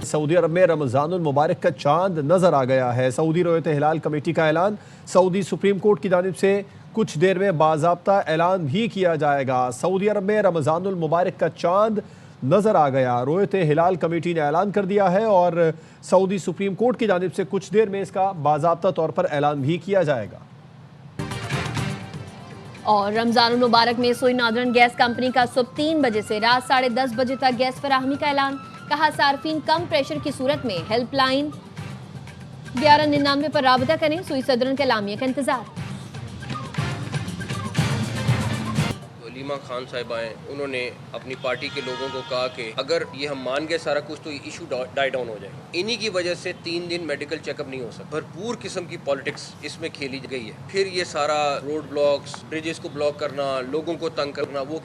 Saudi अरब में रमज़ानुल मुबारक का चांद नजर आ गया है। सऊदी रोयत हिलाल कमेटी का ऐलान। सऊदी सुप्रीम कोर्ट की जानिब से कुछ देर में बाज़ाब्ता ऐलान भी किया जाएगा। सऊदी अरब में रमज़ानुल मुबारक का चांद नजर आ गया। रोयत हिलाल कमेटी ने ऐलान कर दिया है और सऊदी सुप्रीम कोर्ट की जानिब से कुछ देर में इसका बाज़ाब्ता तौर पर ऐलान भी किया जाएगा। और रमजानुल मुबारक में सोई नादरन गैस कंपनी का सुबह 3 बजे से रात 10:30 बजे तक गैस फराहमी का ऐलान। कहा सार्फिन कम प्रेशर की सूरत में हेल्पलाइन 1199 पर राबता करें। सुई सदरन के लामिया का इंतजार। वलीमा खान साहिबा हैं, उन्होंने अपनी पार्टी के लोगों को कहा कि अगर ये हम मान गए सारा कुछ तो ये इशू डाई डाउन हो जाएगा। इन्हीं की वजह से 3 दिन मेडिकल चेकअप नहीं हो सकता। भरपूर किस्म की पॉलिटिक्स इसमें खेली गई है। फिर ये सारा रोड ब्लॉक्स, ब्रिजेस को ब्लॉक करना, लोगों को तंग करना। वो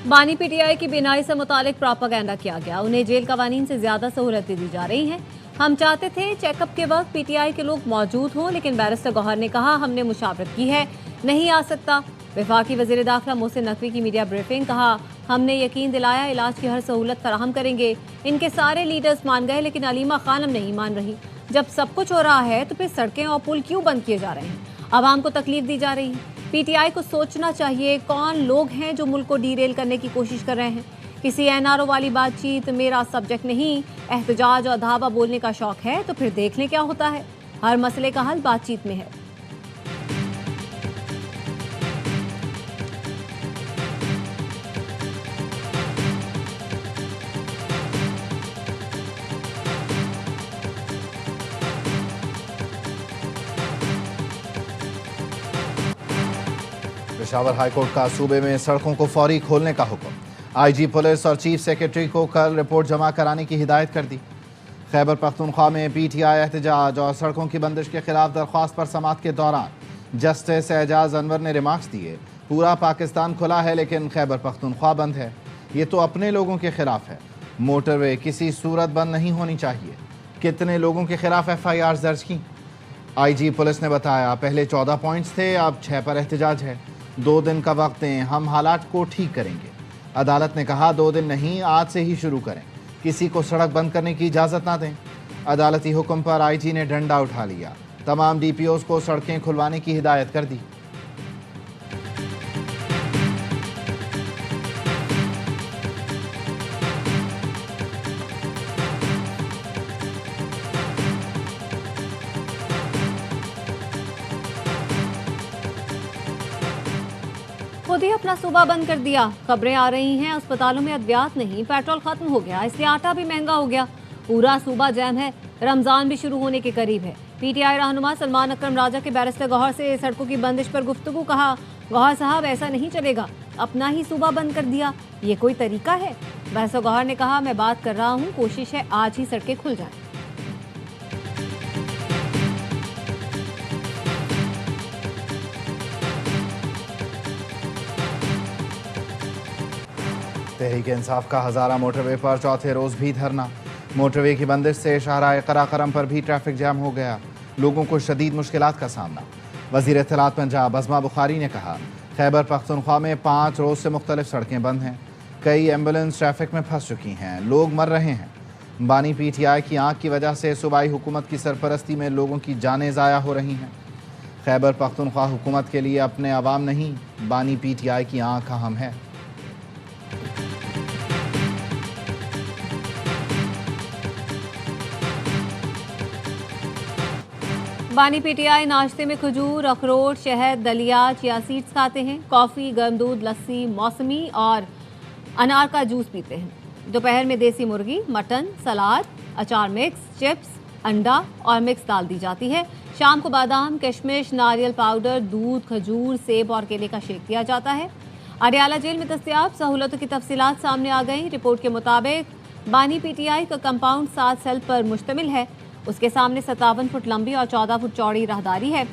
बानी पीटीआई की बिनाई से मुतालिक प्रोपेगेंडा किया गया। उन्हें जेल कवानीन से ज्यादा सहूलतें दी जा रही हैं। हम चाहते थे चेकअप के वक्त पीटीआई के लोग मौजूद हों, लेकिन बैरिस्टर गौहर ने कहा हमने मुशावरत की है, नहीं आ सकता। वफाकी वज़ीर दाखिला मोहसिन नकवी की मीडिया ब्रीफिंग। कहा हमने यकीन दिलाया इलाज की हर सहूलत फराहम करेंगे। इनके सारे लीडर्स मान गए, लेकिन अलीमा खानम नहीं मान रही। जब सब कुछ हो रहा है तो फिर सड़कें और पुल क्यों बंद किए जा रहे हैं? आवाम को तकलीफ दी जा रही है। पीटीआई को सोचना चाहिए कौन लोग हैं जो मुल्क को डीरेल करने की कोशिश कर रहे हैं। किसी एनआरओ वाली बातचीत मेरा सब्जेक्ट नहीं। एहतजाज और धावा बोलने का शौक है तो फिर देख लें क्या होता है। हर मसले का हल बातचीत में है। पेशावर हाईकोर्ट का सूबे में सड़कों को फौरी खोलने का हुक्म। आईजी पुलिस और चीफ सेक्रेटरी को कल रिपोर्ट जमा कराने की हिदायत कर दी। खैबर पख्तूनख्वा में पीटीआई एहतजाज और सड़कों की बंदिश के खिलाफ दरख्वास्त पर समाअत के दौरान जस्टिस एजाज अनवर ने रिमार्क्स दिए। पूरा पाकिस्तान खुला है लेकिन खैबर पख्तूनख्वा बंद है। ये तो अपने लोगों के खिलाफ है। मोटरवे किसी सूरत बंद नहीं होनी चाहिए। कितने लोगों के खिलाफ FIR दर्ज की? आईजी पुलिस ने बताया पहले 14 पॉइंट्स थे, अब 6 पर एहतजाज है। 2 दिन का वक्त दें, हम हालात को ठीक करेंगे। अदालत ने कहा 2 दिन नहीं, आज से ही शुरू करें। किसी को सड़क बंद करने की इजाज़त ना दें। अदालती हुक्म पर आईजी ने डंडा उठा लिया। तमाम DPOs को सड़कें खुलवाने की हिदायत कर दी। खुद ही अपना सूबा बंद कर दिया। खबरें आ रही हैं अस्पतालों में अद्वियात नहीं, पेट्रोल खत्म हो गया, इसलिए आटा भी महंगा हो गया। पूरा सूबा जैम है। रमजान भी शुरू होने के करीब है। पीटीआई रहनुमा सलमान अकरम राजा के बैरिस्टर गौहर से सड़कों की बंदिश पर गुफ्तगू। कहा गौहर साहब ऐसा नहीं चलेगा, अपना ही सूबा बंद कर दिया, ये कोई तरीका है? बैरिस्टर गौहर ने कहा मैं बात कर रहा हूँ, कोशिश है आज ही सड़कें खुल जाए। तहरीक इंसाफ का हज़ारा मोटरवे पर चौथे रोज़ भी धरना। मोटरवे की बंदिश से शाहराह कराकरम पर भी ट्रैफिक जैम हो गया। लोगों को शदीद मुश्किलात का सामना। वज़ीर इत्तलात पंजाब अज़मा बुखारी ने कहा खैबर पख्तूनख्वा में 5 रोज़ से मुख्तलिफ सड़कें बंद हैं। कई एम्बुलेंस ट्रैफिक में फंस चुकी हैं, लोग मर रहे हैं। बानी पीटीआई की आँख की वजह से सूबाई हुकूमत की सरपरस्ती में लोगों की जानें ज़ाया हो रही हैं। खैबर पख्तूनख्वा हुकूमत के लिए अपने अवाम नहीं, बानी पीटीआई की आँख अहम है। बानी पीटीआई नाश्ते में खजूर, अखरोट, शहद, दलिया, चिया सीड्स खाते हैं। कॉफ़ी, गर्म दूध, लस्सी, मौसमी और अनार का जूस पीते हैं। दोपहर में देसी मुर्गी, मटन, सलाद, अचार मिक्स, चिप्स, अंडा और मिक्स दाल दी जाती है। शाम को बादाम, किशमिश, नारियल पाउडर, दूध, खजूर, सेब और केले का शेक दिया जाता है। अडयाला जेल में दस्तयाब सहूलतों की तफसीलात सामने आ गई। रिपोर्ट के मुताबिक बानी पीटीआई का कंपाउंड 7 सेल पर मुश्तमिल है। उसके सामने 57 फुट लंबी और 14 फुट चौड़ी राहदारी है।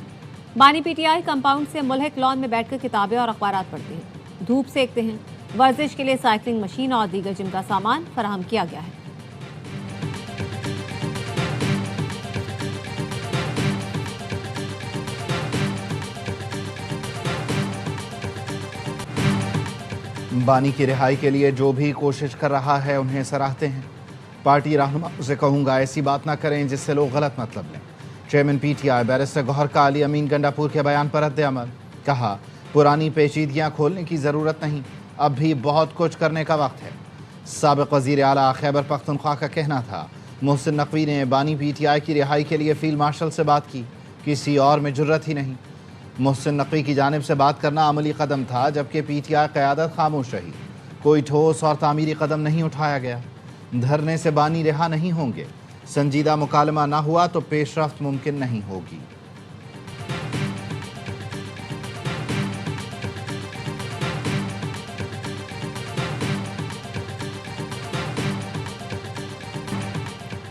बानी पीटीआई कंपाउंड से मुल्हिक लॉन में बैठकर किताबें और अखबारात पढ़ते हैं, धूप सेकते हैं। वर्जिश के लिए साइकिलिंग मशीन और दीगर जिम का सामान फराहम किया गया है। बानी की रिहाई के लिए जो भी कोशिश कर रहा है उन्हें सराहते हैं। पार्टी रहनुमा से कहूँगा ऐसी बात ना करें जिससे लोग गलत मतलब लें। चेयरमैन PTI बैरिस्टर गौहर का अली अमीन गंडापुर के बयान पर रद्द-ए-अमल। कहा, पुरानी पेचीदगियाँ खोलने की ज़रूरत नहीं, अब भी बहुत कुछ करने का वक्त है। साबिक़ वज़ीर आला खैबर पख्तूनख्वा का कहना था, मोहसिन नकवी ने बानी PTI की रिहाई के लिए फील्ड मार्शल से बात की, किसी और में जुर्रत ही नहीं। मोहसिन नकवी की जानिब से बात करना अमली कदम था, जबकि PTI क़यादत खामोश रही। कोई ठोस और तामीरी कदम नहीं उठाया गया। धरने से बानी रिहा नहीं होंगे। संजीदा मुकालमा ना हुआ तो पेशरफ्त मुमकिन नहीं होगी।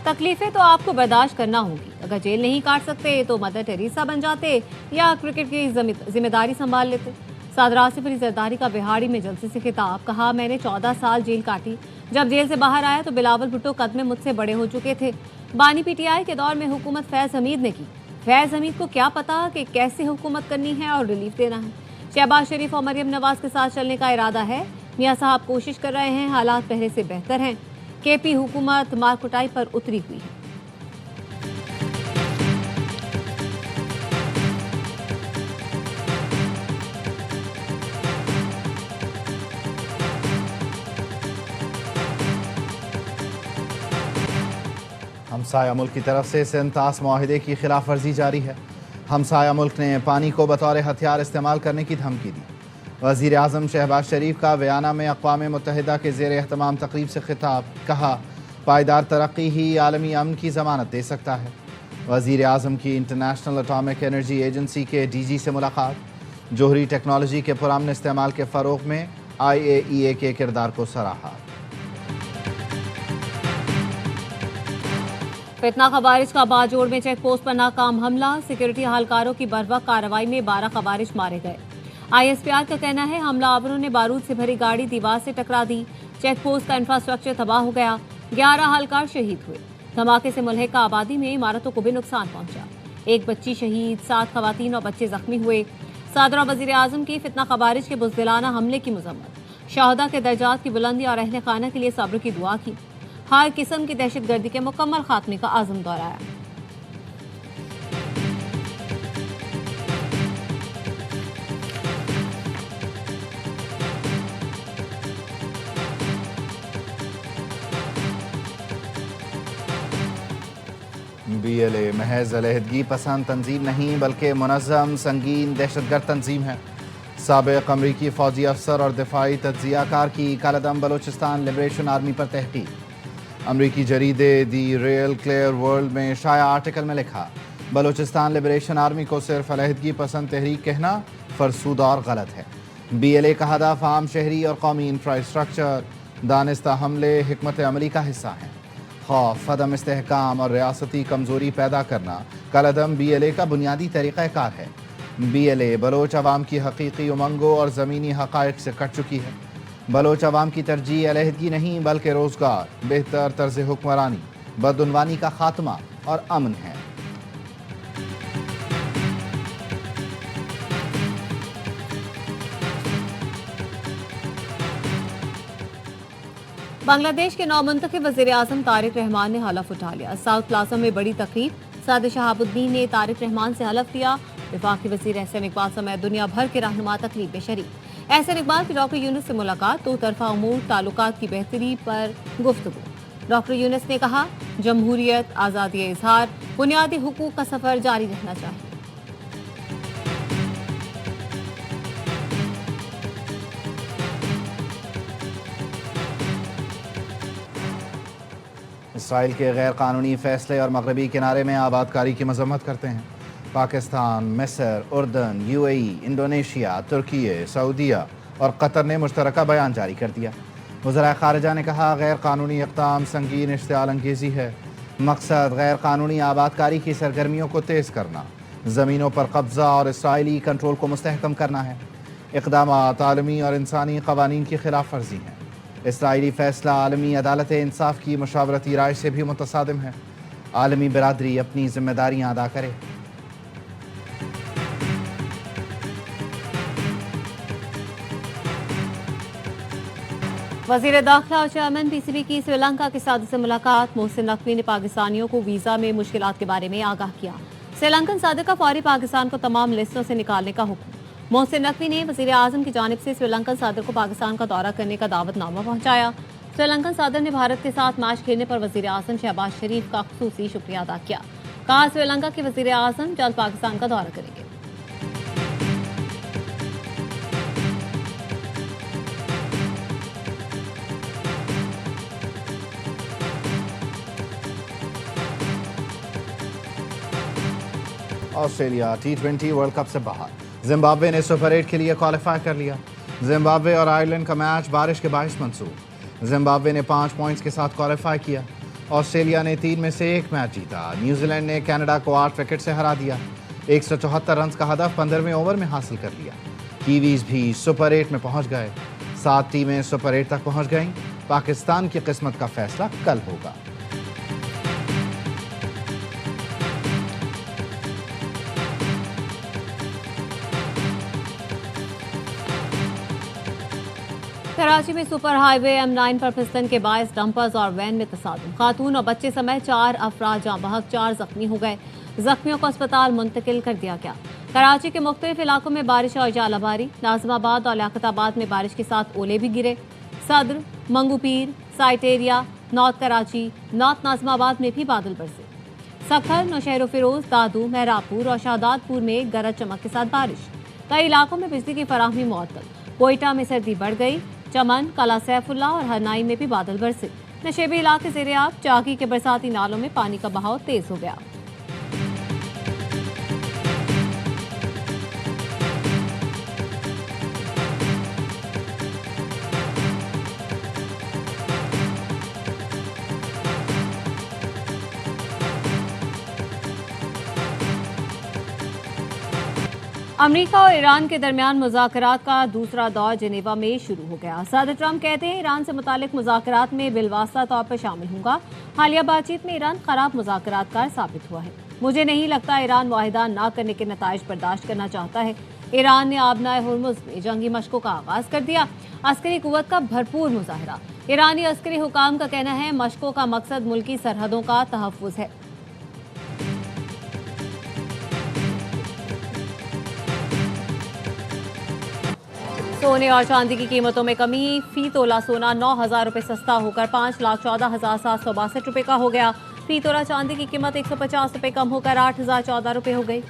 तकलीफें तो आपको बर्दाश्त करना होगी। अगर जेल नहीं काट सकते तो मदर टेरेसा बन जाते या क्रिकेट की जिम्मेदारी संभाल लेते। सदर आसिफ अली जरदारी का बिहाड़ी में जलसे से खिताब। कहा, मैंने 14 साल जेल काटी। जब जेल से बाहर आया तो बिलावल भुट्टो कद में मुझसे बड़े हो चुके थे। बानी PTI के दौर में हुकूमत फैज़ हमीद ने की। फैज़ हमीद को क्या पता कि कैसे हुकूमत करनी है और रिलीफ देना है। शहबाज शरीफ और मरियम नवाज के साथ चलने का इरादा है। मियाँ साहब कोशिश कर रहे हैं, हालात पहले से बेहतर हैं। KP हुकूमत मारकुटाई पर उतरी हुई है। हमसाया मुल्क की तरफ से सेंतास मुआहिदे की खिलाफ वर्जी जारी है। हमसाया मुल्क ने पानी को बतौर हथियार इस्तेमाल करने की धमकी दी। वज़ीर आज़म शहबाज शरीफ का वियना में अक़वाम मुत्तहिदा के ज़ेर एहतमाम तकरीब से खिताब। कहा, पायदार तरक्की ही आलमी अमन की ज़मानत दे सकता है। वज़ीर आज़म की इंटरनेशनल एटॉमिक एनर्जी एजेंसी के DG से मुलाकात। जोहरी टेक्नोलॉजी के पुरअमन इस्तेमाल के फ़रोग़ में IAEA के किरदार को सराहा। फितना खवारिज का बाजोड़ में चेक पोस्ट पर नाकाम हमला। सिक्योरिटी अहलकारों की बर्वक्त कार्रवाई में 12 खवारिज मारे गए। ISPR का कहना है, हमलावरों ने बारूद से भरी गाड़ी दीवार से टकरा दी। चेक पोस्ट का इंफ्रास्ट्रक्चर तबाह हो गया। 11 अहलकार शहीद हुए। धमाके से मुल्हिका आबादी में इमारतों को भी नुकसान पहुंचा। एक बच्ची शहीद, 7 खवातीन और बच्चे जख्मी हुए। सदर और वज़ीर आज़म की फितना खवारिज के बुज़दिलाना हमले की मज़म्मत। शहदा के दर्जात की बुलंदी और अहले खाना के लिए सब्र की दुआ की। हर किस्म की दहशतगर्दी के मुकम्मल खात्मे का आज़म दोहराया। BLA महज अलहदगी पसंद तंजीम नहीं बल्कि मुनज़्ज़म संगीन दहशतगर्द तंजीम है। साबिक़ अमरीकी फ़ौजी अफसर और दिफाई तज्ज़ियाकार की कालदम बलोचिस्तान लिबरेशन आर्मी पर तहक़ीक़। अमरीकी जरीदे दी रियल क्लियर वर्ल्ड में शाया आर्टिकल में लिखा, बलोचिस्तान लिबरेशन आर्मी को सिर्फ अलहदगी पसंद तहरीक कहना फरसूद और गलत है। BLA का हदफ आम शहरी और कौमी इंफ्रास्ट्रक्चर दानिस्ता हमले हिकमत अमली का हिस्सा हैं। खौफ, अदम इस्तेहकाम और रियासती कमज़ोरी पैदा करना कलदम BLA का बुनियादी तरीक़ाकार है। BLA बलोच अवाम की हकीकी उमंगों और ज़मीनी हक़ाइक़ से कट चुकी है। बलोच अवाम की तरजीह अलहदगी नहीं बल्कि रोज़गार, बेहतर तर्ज़ हुक्मरानी, बदउनवानी का खात्मा और अमन है। बांग्लादेश के नौमुंतखब वज़ीर आज़म तारिक रहमान ने हलफ उठा लिया। साउथ प्लाजा में बड़ी तकरीब। सादिक शहाबुद्दीन ने तारिक रहमान से हलफ लिया। वफाकी वज़ीर एहसन इकबाल समेत दुनिया भर के रहनुमा तकरीब में शरीक। एहसन इकबाल की डॉक्टर यूनुस से मुलाकात। दो तरफा उमूर ताल्लुकात की बेहतरी पर गुफ्तगू। डॉक्टर यूनुस ने कहा, जमहूरियत, आज़ादी इजहार, बुनियादी हुकूक का सफ़र जारी रहना चाहिए। इसराइल के गैर कानूनी फैसले और मगरबी किनारे में आबादकारी की मजम्मत करते हैं। पाकिस्तान, मिस्र, उर्दन, UAE, इंडोनेशिया, तुर्की, सऊदीया और कतर ने मुश्तरका बयान जारी कर दिया। वज़राए ख़ारिजा ने कहा, गैर कानूनी इक़दाम संगीन इश्तिआल अंगेज़ी है। मकसद गैर कानूनी आबादकारी की सरगर्मियों को तेज़ करना, ज़मीनों पर कब्ज़ा और इसराइली कंट्रोल को मुस्तहकम करना है। इक़दामात आलमी और इंसानी क़वानीन की खिलाफ वर्जी हैं। इसराइली फ़ैसला आलमी अदालत इंसाफ की मशावरती राय से भी मुतसादिम है। आलमी बिरादरी अपनी जिम्मेदारियाँ अदा करे। वजीर दाखिला और चेयरमैन पीसीबी की श्रीलंका के सदर से मुलाकात। मोहसिन नकवी ने पाकिस्तानियों को वीजा में मुश्किलात के बारे में आगाह किया। श्रीलंकन सदर का फौरी पाकिस्तान को तमाम लिस्टों से निकालने का हुक्म। मोहसिन नकवी ने वजीर आजम की जानिब से श्रीलंकन सदर को पाकिस्तान का दौरा करने का दावतनामा पहुंचाया। श्रीलंकन सदर ने भारत के साथ मैच खेलने पर वजीर आजम शहबाज शरीफ का खुसूसी शुक्रिया अदा किया। कहा श्रीलंका के वजीर आजम जल्द पाकिस्तान का दौरा करेंगे। ऑस्ट्रेलिया T20 वर्ल्ड कप से बाहर। जिम्बाब्वे ने सुपर 8 के लिए क्वालिफाई कर लिया। जिम्बाब्वे और आयरलैंड का मैच बारिश के बायस मंसूब। जिम्बाब्वे ने 5 पॉइंट्स के साथ क्वालिफाई किया। ऑस्ट्रेलिया ने 3 में से 1 मैच जीता। न्यूजीलैंड ने कनाडा को 8 विकेट से हरा दिया। 174 रन का हदफ 15वें ओवर में हासिल कर लिया। कीवीज भी सुपर 8 में पहुंच गए। 7 टीमें सुपर 8 तक पहुंच गईं। पाकिस्तान की किस्मत का फैसला कल होगा। कराची में सुपर हाईवे M9 पर फिसलन के बायस डंपर्स और वैन में तसादुम। खातून और बच्चे समेत 4 अफराद जाँ बहक, 4 जख्मी हो गए। जख्मियों को अस्पताल मुंतकिल कर दिया गया। कराची के मुख्तलिफ इलाकों में बारिश और जालाबारी। नाजिमाबाद और लियाकताबाद में बारिश के साथ ओले भी गिरे। Saddar, Manghopir, site area, north Karachi, north Nazimabad में भी बादल बरसे। सखर, नौशहर फिरोज, दादू, मेहरापुर और शाहदादपुर में गरज चमक के साथ बारिश। कई इलाकों में बिजली की फराहमी मुअत्तल। कोयटा में सर्दी बढ़ गई। चमन, कला सैफुल्ला और हरनाई में भी बादल बरसे। नशेबी इलाके ज़ेर-ए-आब। चाकी के बरसाती नालों में पानी का बहाव तेज हो गया। अमेरिका और ईरान के दरमियान मुज़ाकरात का दूसरा दौर जिनेवा में शुरू हो गया। सदर ट्रंप कहते हैं ईरान से मुतालिक मुज़ाकरात में बिलवास्ता तौर पर शामिल होगा। हालिया बातचीत में ईरान खराब मुज़ाकरातकार साबित हुआ है। मुझे नहीं लगता ईरान मुआहिदा ना करने के नताइज बर्दाश्त करना चाहता है। ईरान ने आबनाए हुर्मुज़ में जंगी मशकों का आगाज कर दिया। अस्करी कुव्वत का भरपूर मुजाहरा। ईरानी अस्करी हुकाम का कहना है मशकों का मकसद मुल्की सरहदों का तहफ़्फ़ुज़ है। सोने और चांदी की कीमतों में कमी। फी तोला सोना 9,000 रुपये सस्ता होकर 5,14,762 रुपये का हो गया। फी तोला चांदी की कीमत 150 रुपये कम होकर 8,014 रुपये हो गई।